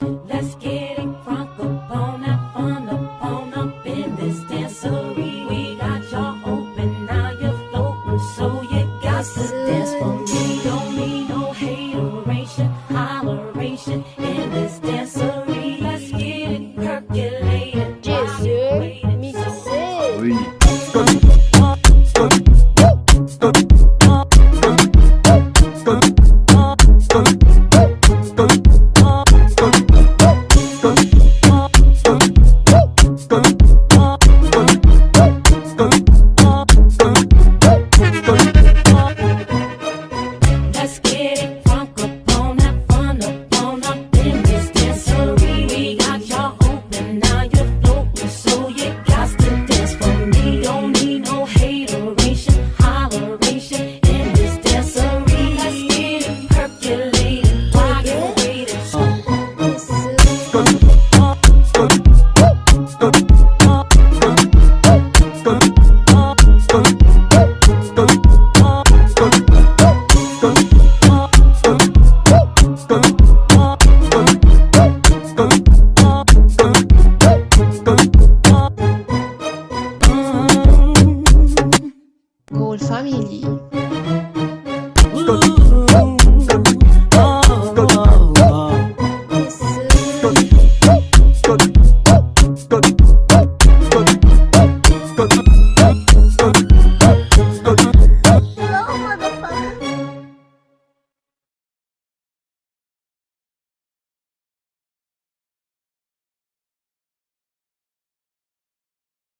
Let's get it crunk up on that fun up in this dancery. We got y'all open, now you're floating, so you got to dance for me. Don't need no hateration, holleration in this dancery. Let's get it percolated. Jésus, mixé. Oui. Let's get it crunk up on that fun up in this dancery. We got y'all open, now you're floating, so you got to dance for me. Don't need no hateration, holleration in this dancery. Let's get it percolated, why you waiting? Goal Family. Ooh.